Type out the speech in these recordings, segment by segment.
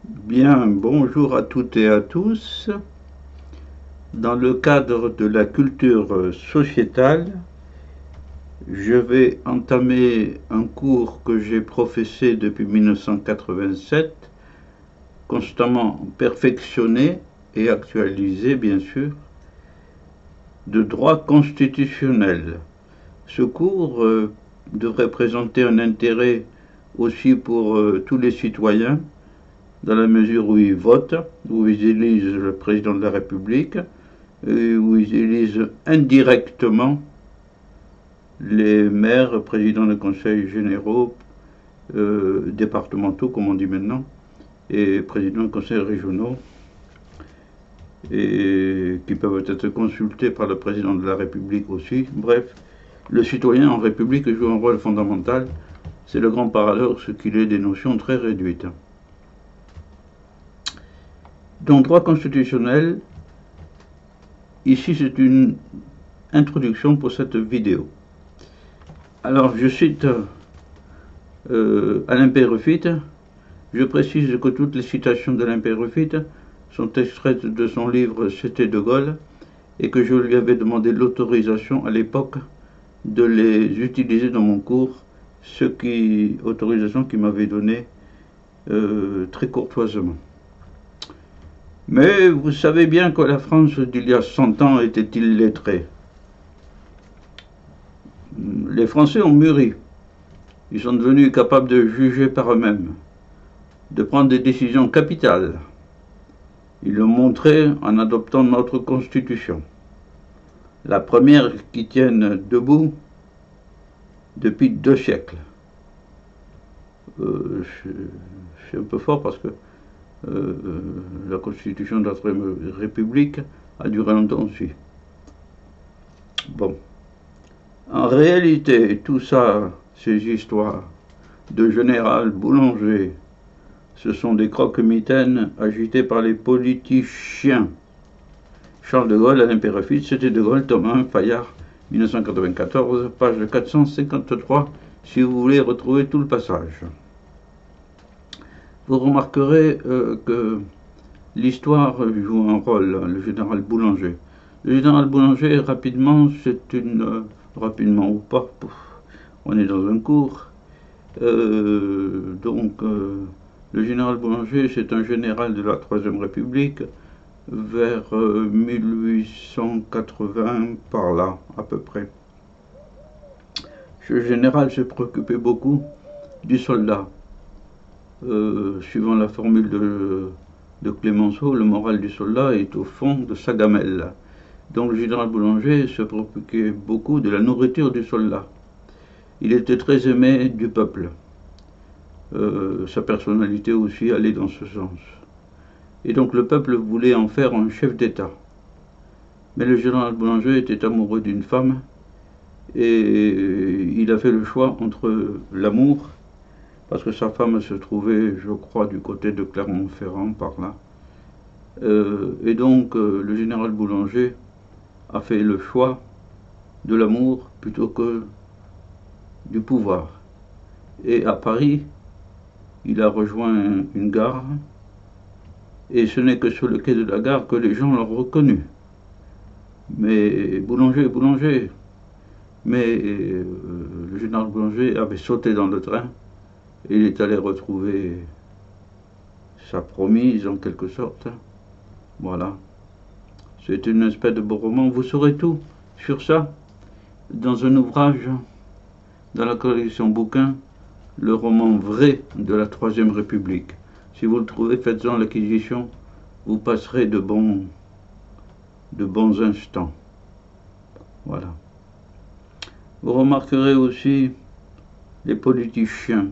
Bien, bonjour à toutes et à tous. Dans le cadre de la culture sociétale, je vais entamer un cours que j'ai professé depuis 1987, constamment perfectionné et actualisé, bien sûr, de droit constitutionnel. Ce cours devrait présenter un intérêt aussi pour tous les citoyens, dans la mesure où ils votent, où ils élisent le président de la République, et où ils élisent indirectement les maires, présidents de conseils généraux, départementaux, comme on dit maintenant, et présidents de conseils régionaux, et qui peuvent être consultés par le président de la République aussi. Bref, le citoyen en République joue un rôle fondamental. C'est le grand paradoxe qu'il ait des notions très réduites. Donc, droit constitutionnel, ici c'est une introduction pour cette vidéo. Alors, je cite Alain Peyrefitte. Je précise que toutes les citations d'Alain Peyrefitte sont extraites de son livre C'était de Gaulle et que je lui avais demandé l'autorisation à l'époque de les utiliser dans mon cours, autorisation qu'il m'avait donnée très courtoisement. Mais vous savez bien que la France d'il y a 100 ans était illettrée. Les Français ont mûri. Ils sont devenus capables de juger par eux-mêmes, de prendre des décisions capitales. Ils l'ont montré en adoptant notre Constitution, la première qui tienne debout depuis 2 siècles. Je suis un peu fort parce que la Constitution de notre République a duré longtemps aussi. Bon. En réalité, tout ça, ces histoires de général Boulanger, ce sont des croque-mitaines agités par les politiciens. Charles de Gaulle, Alain Peyrefitte, c'était de Gaulle, tome 1, Fayard, 1994, page 453, si vous voulez retrouver tout le passage. Vous remarquerez que l'histoire joue un rôle, le général Boulanger. Le général Boulanger, rapidement, c'est une... rapidement ou pas, on est dans un cours. Le général Boulanger, c'est un général de la Troisième République, vers 1880, par là, à peu près. Ce général se préoccupait beaucoup du soldat. Suivant la formule de Clémenceau, le moral du soldat est au fond de sa gamelle. Donc le général Boulanger se préoccupait beaucoup de la nourriture du soldat. Il était très aimé du peuple. Sa personnalité aussi allait dans ce sens. Et donc le peuple voulait en faire un chef d'État. Mais le général Boulanger était amoureux d'une femme et il a fait le choix entre l'amour, parce que sa femme se trouvait, je crois, du côté de Clermont-Ferrand, par là. Et donc le général Boulanger a fait le choix de l'amour plutôt que du pouvoir. Et à Paris, il a rejoint une gare, et ce n'est que sur le quai de la gare que les gens l'ont reconnu. Mais Boulanger, Boulanger. Mais le général Boulanger avait sauté dans le train, et il est allé retrouver sa promise, en quelque sorte. Voilà. C'est une espèce de beau roman. Vous saurez tout sur ça dans un ouvrage, dans la collection bouquins, le roman vrai de la Troisième République. Si vous le trouvez, faites-en l'acquisition. Vous passerez de bons instants. Voilà. Vous remarquerez aussi les politiciens.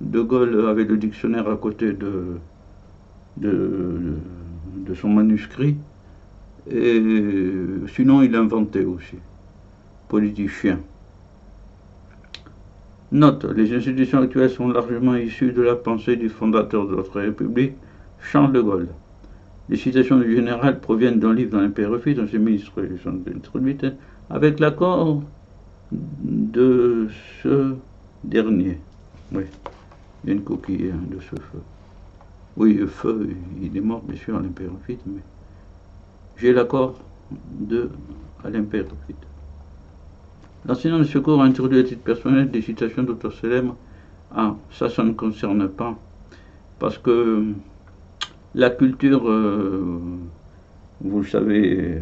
De Gaulle avait le dictionnaire à côté de son manuscrit. Et sinon, il inventait aussi. Politicien. Note, les institutions actuelles sont largement issues de la pensée du fondateur de notre République, Charles de Gaulle. Les citations du général proviennent d'un livre d'Alain Peyrefitte, ancien ministre introduite, avec l'accord de ce dernier. Oui, il y a une coquille de ce feu. Oui, Feu, il est mort, bien sûr, Alain Peyrophite, mais j'ai l'accord de Alain Peyrophite. L'enseignant de secours a introduit à titre personnel des citations d'auteurs célèbres. Ah, ça ne concerne pas, parce que la culture, vous le savez,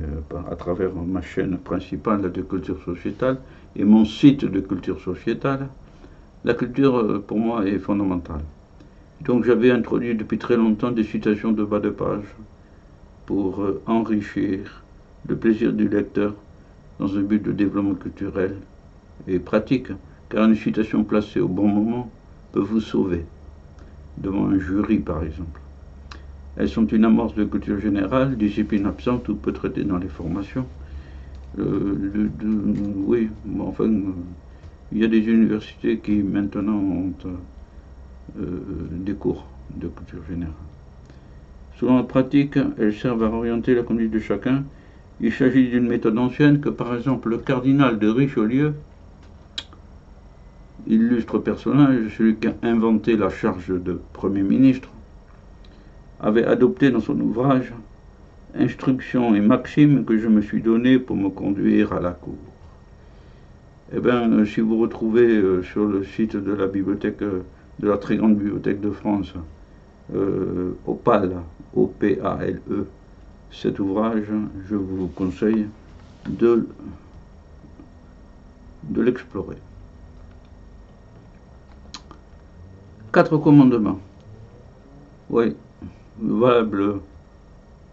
à travers ma chaîne principale de culture sociétale et mon site de culture sociétale, la culture, pour moi, est fondamentale. Donc j'avais introduit depuis très longtemps des citations de bas de page pour enrichir le plaisir du lecteur dans un but de développement culturel et pratique, car une citation placée au bon moment peut vous sauver, devant un jury par exemple. Elles sont une amorce de culture générale, discipline absente ou peu traitée dans les formations. Oui, enfin, il y a des universités qui maintenant ont des cours de culture générale. Selon la pratique, elles servent à orienter la conduite de chacun. Il s'agit d'une méthode ancienne que, par exemple, le cardinal de Richelieu, illustre personnage, celui qui a inventé la charge de Premier ministre, avait adopté dans son ouvrage « Instructions et maximes que je me suis données pour me conduire à la cour ». Eh bien, si vous retrouvez sur le site de la bibliothèque, de la très grande bibliothèque de France, Opale, O-P-A-L-E, cet ouvrage, je vous conseille de l'explorer. 4 commandements. Oui, valables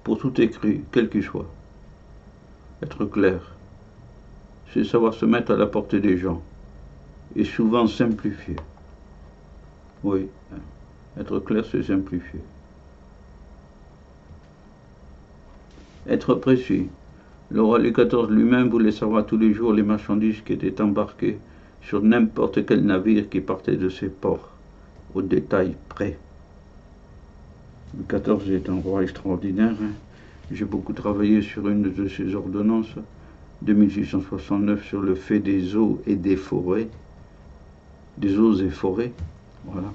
pour tout écrit, quel qu'il soit. Être clair, c'est savoir se mettre à la portée des gens, et souvent simplifier. Oui, être clair, c'est simplifier. Être précis. Le roi Louis XIV lui-même voulait savoir tous les jours les marchandises qui étaient embarquées sur n'importe quel navire qui partait de ses ports, au détail près. Louis XIV est un roi extraordinaire. J'ai beaucoup travaillé sur une de ses ordonnances de 1669 sur le fait des eaux et des forêts, des eaux et forêts, voilà.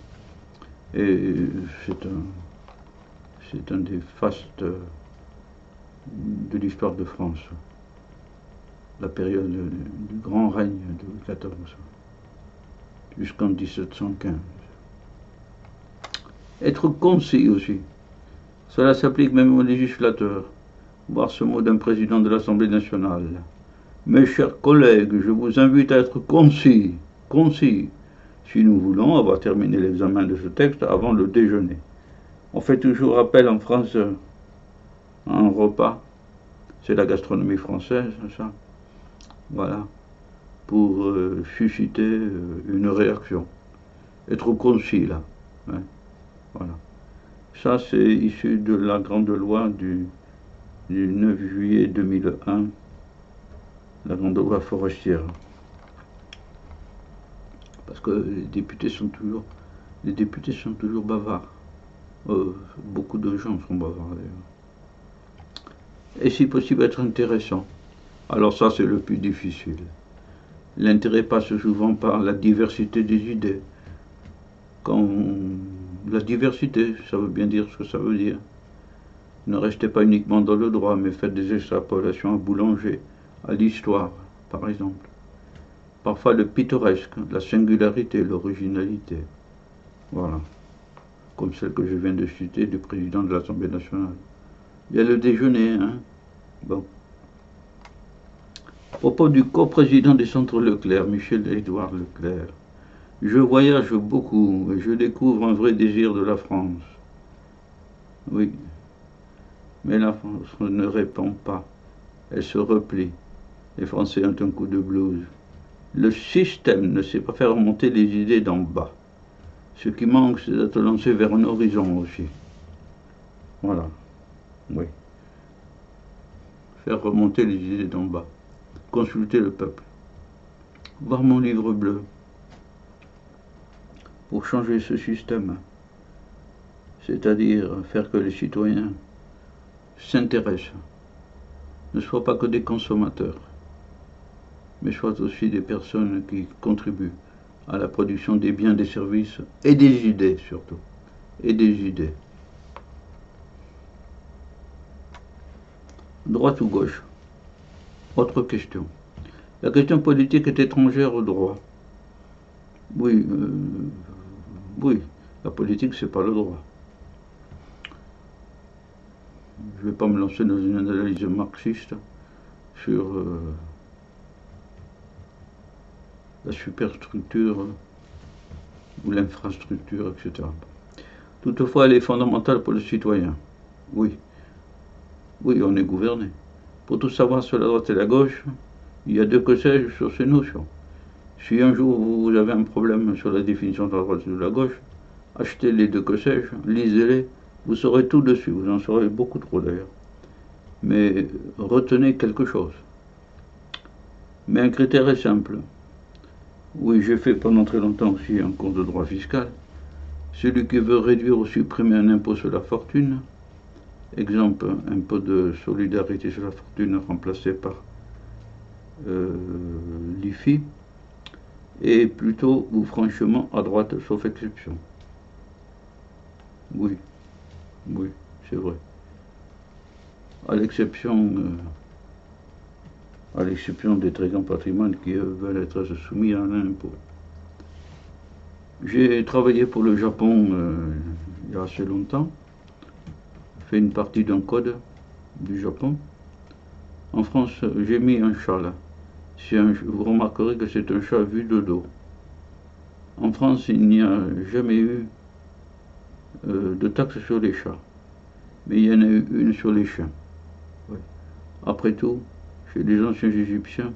Et c'est un des fastes de l'histoire de France, la période du grand règne de Louis XIV, jusqu'en 1715. Être concis aussi, cela s'applique même aux législateurs. Voir ce mot d'un président de l'Assemblée nationale. Mes chers collègues, je vous invite à être concis, si nous voulons avoir terminé l'examen de ce texte avant le déjeuner. On fait toujours appel en France à un repas, c'est la gastronomie française, ça, voilà, pour susciter une réaction. Être concis, là, hein, voilà. Ça, c'est issu de la grande loi du 9 juillet 2001, la grande loi forestière. Parce que les députés sont toujours bavards. Beaucoup de gens sont bavards d'ailleurs. Et si possible être intéressant. Alors ça, c'est le plus difficile. L'intérêt passe souvent par la diversité des idées. La diversité, ça veut bien dire ce que ça veut dire. Ne restez pas uniquement dans le droit, mais faites des extrapolations à Boulanger, à l'histoire, par exemple. Parfois le pittoresque, la singularité, l'originalité. Voilà. Comme celle que je viens de citer du président de l'Assemblée nationale. Il y a le déjeuner, hein. Bon. À propos du coprésident des centres Leclerc, Michel-Édouard Leclerc, je voyage beaucoup et je découvre un vrai désir de la France. Oui. Mais la France ne répond pas. Elle se replie. Les Français ont un coup de blues. Le système ne sait pas faire remonter les idées d'en bas. Ce qui manque, c'est d'être lancé vers un horizon aussi. Voilà. Oui. Faire remonter les idées d'en bas. Consulter le peuple. Voir mon livre bleu. Pour changer ce système. C'est-à-dire faire que les citoyens s'intéressent. Ne soient pas que des consommateurs, mais soient aussi des personnes qui contribuent à la production des biens, des services et des idées surtout. Et des idées. Droite ou gauche? Autre question. La question politique est étrangère au droit. Oui, oui, la politique, c'est pas le droit. Je ne vais pas me lancer dans une analyse marxiste sur la superstructure ou l'infrastructure, etc. Toutefois, elle est fondamentale pour le citoyen. Oui, oui, on est gouverné. Pour tout savoir sur la droite et la gauche, il y a deux que sais-je sur ces notions. Si un jour vous avez un problème sur la définition de la droite et de la gauche, achetez les deux que sais-je, lisez-les, vous saurez tout dessus, vous en saurez beaucoup trop d'ailleurs. Mais retenez quelque chose. Mais un critère est simple. Oui, j'ai fait pendant très longtemps aussi un cours de droit fiscal. Celui qui veut réduire ou supprimer un impôt sur la fortune, exemple, impôt de solidarité sur la fortune remplacé par l'IFI, est plutôt ou franchement à droite, sauf exception. Oui, oui, c'est vrai. À l'exception des très grands patrimoines qui veulent être soumis à un impôt. J'ai travaillé pour le Japon il y a assez longtemps, fait une partie d'un code du Japon. En France, j'ai mis un chat là. Vous remarquerez que c'est un chat vu de dos. En France, il n'y a jamais eu de taxe sur les chats, mais il y en a eu une sur les chiens. Ouais. Après tout, chez les anciens Égyptiens,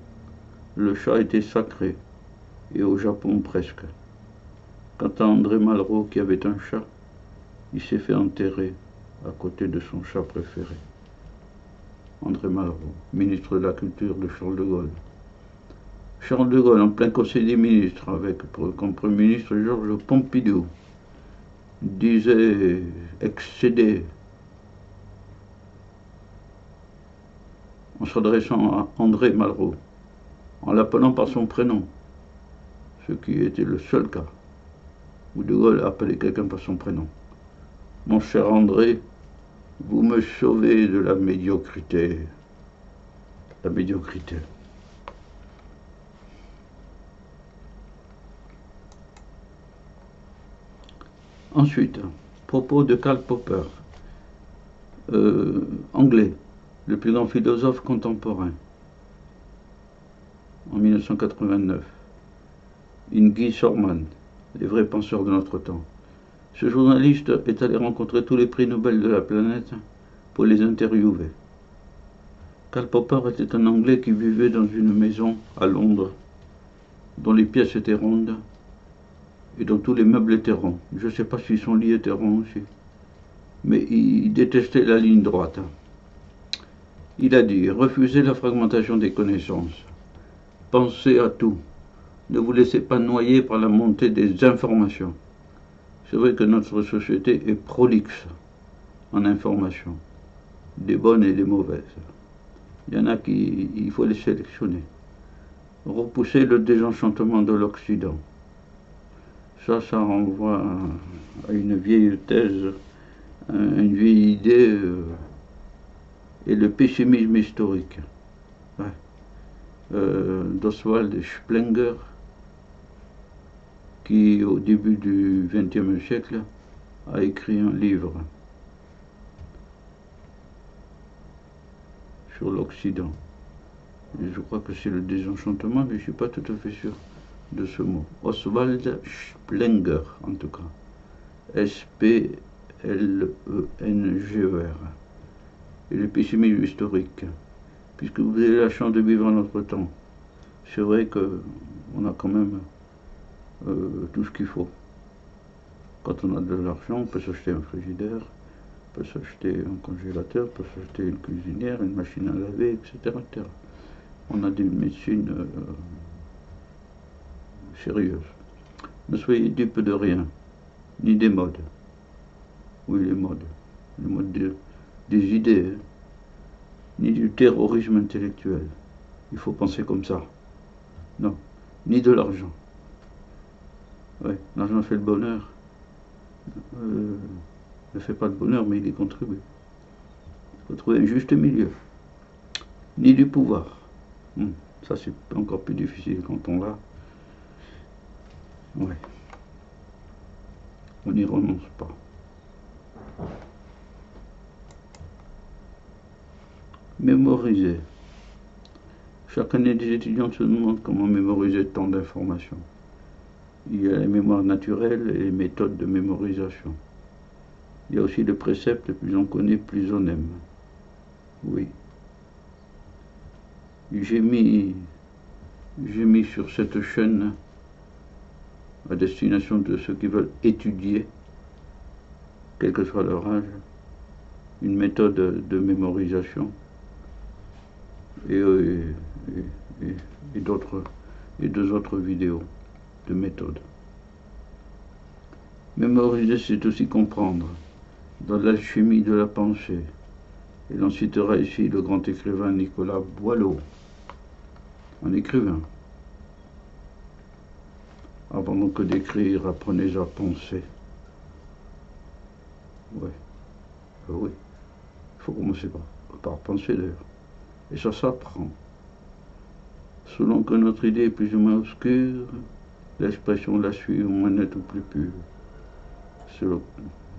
le chat était sacré, et au Japon presque. Quant à André Malraux qui avait un chat, il s'est fait enterrer à côté de son chat préféré. André Malraux, ministre de la Culture de Charles de Gaulle. Charles de Gaulle, en plein Conseil des ministres, avec comme Premier ministre Georges Pompidou, disait excédé en s'adressant à André Malraux, en l'appelant par son prénom, ce qui était le seul cas où de Gaulle appelait quelqu'un par son prénom. Mon cher André, vous me sauvez de la médiocrité. La médiocrité. Ensuite, propos de Karl Popper, anglais, le plus grand philosophe contemporain, en 1989. Ingi Sorman, les vrais penseurs de notre temps. Ce journaliste est allé rencontrer tous les prix Nobel de la planète pour les interviewer. Karl Popper était un Anglais qui vivait dans une maison à Londres, dont les pièces étaient rondes et dont tous les meubles étaient ronds. Je ne sais pas si son lit était rond aussi, mais il détestait la ligne droite. Il a dit: refusez la fragmentation des connaissances, pensez à tout, ne vous laissez pas noyer par la montée des informations. C'est vrai que notre société est prolixe en informations, des bonnes et des mauvaises. Il y en a il faut les sélectionner. Repousser le désenchantement de l'Occident. Ça renvoie à une vieille thèse, à une vieille idée, et le pessimisme historique. Ouais. D'Oswald Spengler, qui au début du XXe siècle a écrit un livre sur l'Occident. Je crois que c'est le désenchantement, mais je ne suis pas tout à fait sûr de ce mot. Oswald Spengler, en tout cas. S-P-L-E-N-G-E-R. Et le pessimisme historique. Puisque vous avez la chance de vivre en notre temps. C'est vrai qu'on a quand même tout ce qu'il faut. Quand on a de l'argent, on peut s'acheter un frigidaire, on peut s'acheter un congélateur, on peut s'acheter une cuisinière, une machine à laver, etc. etc. On a des médecines sérieuses. Ne soyez dupes de rien, ni des modes. Oui, les modes des idées, hein, ni du terrorisme intellectuel. Il faut penser comme ça. Non, ni de l'argent. Oui, l'argent fait le bonheur. Ne fait pas le bonheur, mais il y contribue. Il faut trouver un juste milieu. ni du pouvoir. Ça, c'est encore plus difficile quand on l'a. Ouais. On n'y renonce pas. Mémoriser. Chaque année, des étudiants se demandent comment mémoriser tant d'informations. Il y a les mémoires naturelles et les méthodes de mémorisation. Il y a aussi le précepte, plus on connaît, plus on aime. Oui. J'ai mis sur cette chaîne, à destination de ceux qui veulent étudier, quel que soit leur âge, une méthode de mémorisation et deux autres vidéos de méthodes. Mémoriser, c'est aussi comprendre dans l'alchimie de la pensée. Et l'on citera ici le grand écrivain Nicolas Boileau, un écrivain. Avant donc d'écrire, apprenez à penser. Ouais. Oui. Il faut commencer par penser d'ailleurs. Et ça s'apprend. Selon que notre idée est plus ou moins obscure, l'expression la suit au moins nette ou plus pure.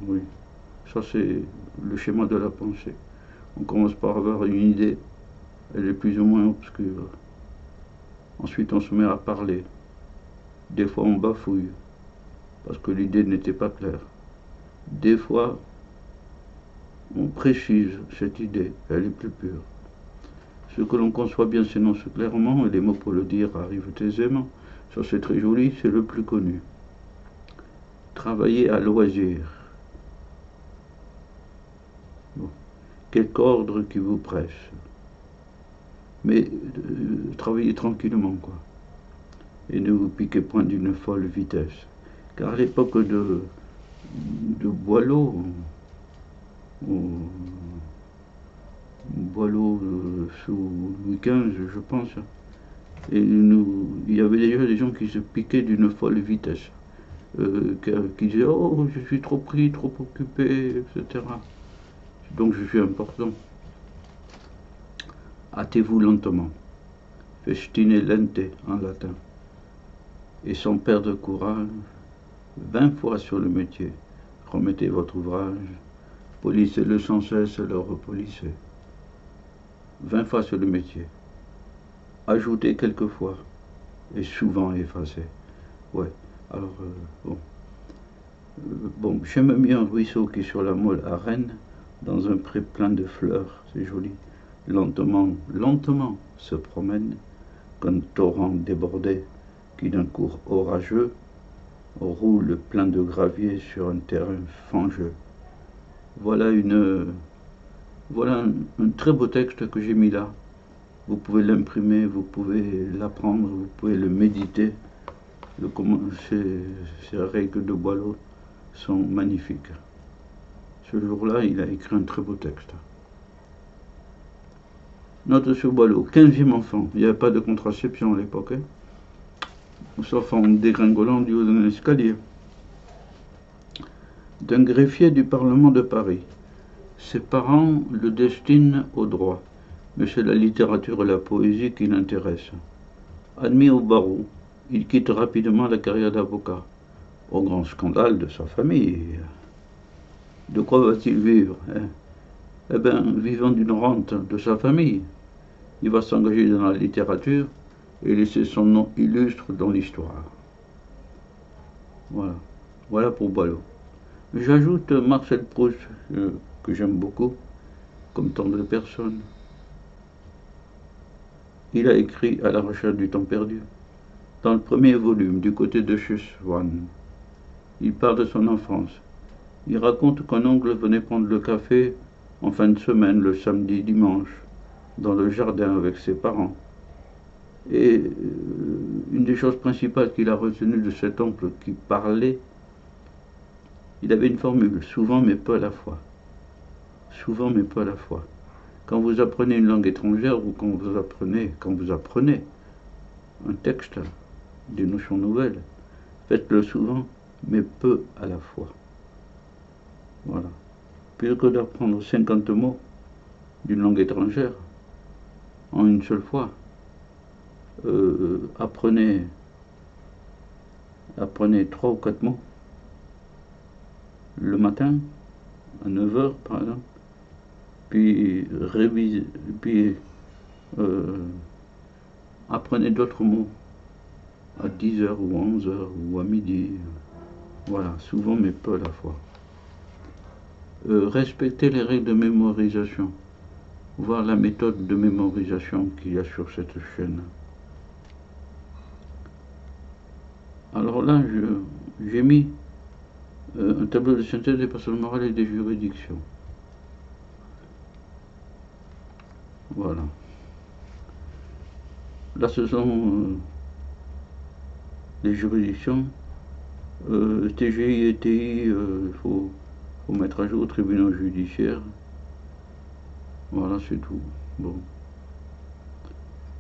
Oui. Ça, c'est le schéma de la pensée. On commence par avoir une idée, elle est plus ou moins obscure. Ensuite, on se met à parler. Des fois, on bafouille, parce que l'idée n'était pas claire. Des fois, on précise cette idée, elle est plus pure. Ce que l'on conçoit bien s'énonce clairement, et les mots pour le dire arrivent aisément. Ça, c'est très joli, c'est le plus connu. Travailler à loisir. Bon. Quelque ordre qui vous presse. Mais travaillez tranquillement, quoi. Et ne vous piquez point d'une folle vitesse. Car à l'époque de Boileau, sous Louis XV, je pense, et il y avait déjà des gens qui se piquaient d'une folle vitesse, qui disaient « Oh, je suis trop pris, trop occupé, etc. » Donc je suis important. Hâtez-vous lentement, festine lente en latin, et sans perdre courage, 20 fois sur le métier, remettez votre ouvrage, polissez-le sans cesse, le repolissez. 20 fois sur le métier, ajoutez quelquefois, et souvent effacez. Ouais, alors, bon, j'aime bien un ruisseau qui est sur la Molle à Rennes, dans un pré plein de fleurs, c'est joli. Lentement, lentement se promène, qu'un torrent débordé, qui d'un cours orageux, roule plein de gravier sur un terrain fangeux. Voilà un très beau texte que j'ai mis là. Vous pouvez l'imprimer, vous pouvez l'apprendre, vous pouvez le méditer. Ces règles de Boileau sont magnifiques. Ce jour-là, il a écrit un très beau texte. Note sur Boileau, 15e enfant. Il n'y avait pas de contraception à l'époque. Sauf en dégringolant du haut d'un escalier. D'un greffier du Parlement de Paris. Ses parents le destinent au droit, mais c'est la littérature et la poésie qui l'intéressent. Admis au barreau, il quitte rapidement la carrière d'avocat, au grand scandale de sa famille. De quoi va-t-il vivre, hein? Eh bien, vivant d'une rente de sa famille. Il va s'engager dans la littérature et laisser son nom illustre dans l'histoire. Voilà. Voilà pour Boileau. J'ajoute Marcel Proust, que j'aime beaucoup, comme tant de personnes. Il a écrit À la recherche du temps perdu. Dans le premier volume, du côté de Schusswan, il parle de son enfance. Il raconte qu'un oncle venait prendre le café en fin de semaine, le samedi, dimanche, dans le jardin avec ses parents. Et une des choses principales qu'il a retenues de cet oncle qui parlait, il avait une formule, souvent mais peu à la fois. Souvent mais peu à la fois. Quand vous apprenez une langue étrangère ou quand vous apprenez un texte, des notions nouvelles, faites-le souvent mais peu à la fois. Voilà. Plutôt que d'apprendre 50 mots d'une langue étrangère, en une seule fois. Apprenez 3 ou 4 mots le matin, à 9 heures par exemple, puis révisez, puis apprenez d'autres mots à 10 heures ou 11 heures ou à midi. Voilà, souvent mais peu à la fois. Respectez les règles de mémorisation, voir la méthode de mémorisation qu'il y a sur cette chaîne. Alors là, j'ai mis un tableau de synthèse des personnes morales et des juridictions. Voilà. Là, ce sont les juridictions. TGI et TI, il faut mettre à jour, tribunal judiciaire. Voilà, c'est tout. Bon.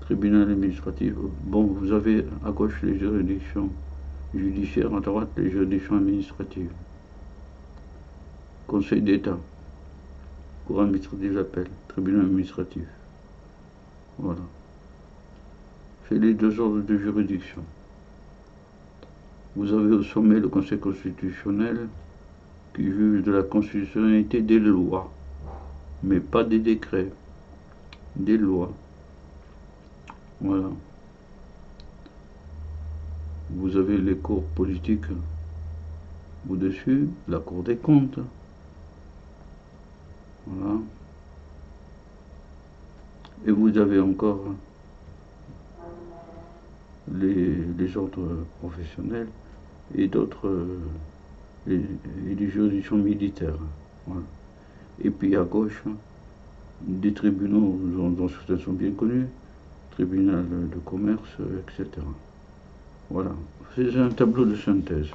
Tribunal administratif. Bon, vous avez à gauche les juridictions judiciaires, à droite les juridictions administratives. Conseil d'État, cour administrative d'appel, tribunal administratif. Voilà. C'est les 2 ordres de juridiction. Vous avez au sommet le Conseil constitutionnel qui juge de la constitutionnalité des lois, mais pas des décrets, des lois. Voilà. Vous avez les cours politiques au-dessus, la Cour des comptes. Voilà. Et vous avez encore les ordres professionnels et d'autres, les juridictions militaires. Voilà. Et puis à gauche, des tribunaux dont certains sont bien connus, tribunal de commerce, etc. Voilà. C'est un tableau de synthèse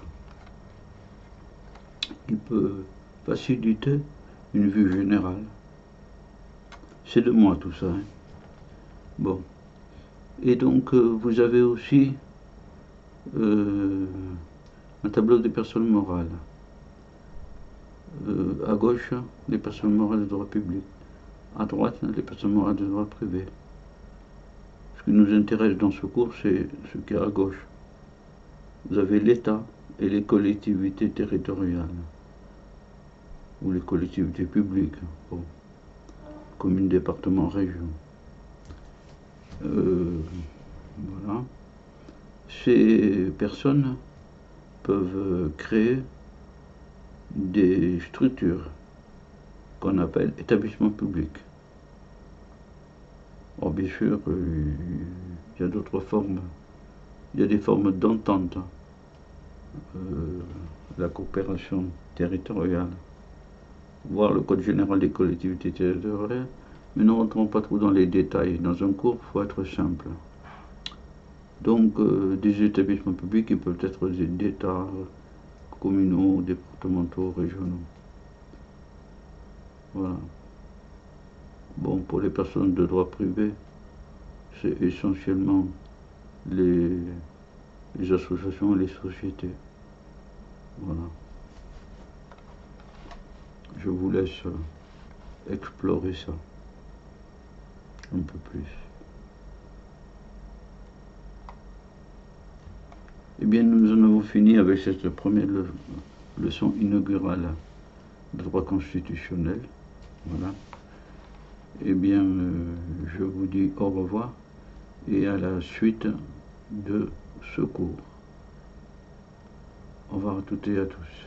qui peut faciliter une vue générale. C'est de moi tout ça. Hein. Bon. Et donc, vous avez aussi un tableau des personnes morales. À gauche, les personnes morales de droit public. À droite, les personnes morales de droit privé. Ce qui nous intéresse dans ce cours, c'est ce qui est à gauche. Vous avez l'État et les collectivités territoriales. Ou les collectivités publiques. Bon. Communes, départements, régions. Voilà. Ces personnes peuvent créer des structures qu'on appelle établissements publics. Or, bien sûr, il y a d'autres formes. Il y a des formes d'entente. La coopération territoriale, voire le Code général des collectivités territoriales, mais ne rentrons pas trop dans les détails. Dans un cours, il faut être simple. Donc, des établissements publics qui peuvent être d'État, communaux, départementaux, régionaux. Voilà. Bon, pour les personnes de droit privé, c'est essentiellement les associations et les sociétés. Voilà. Je vous laisse explorer ça un peu plus. Eh bien, nous en avons fini avec cette première leçon inaugurale de droit constitutionnel. Voilà. Eh bien, je vous dis au revoir et à la suite de ce cours. Au revoir à toutes et à tous.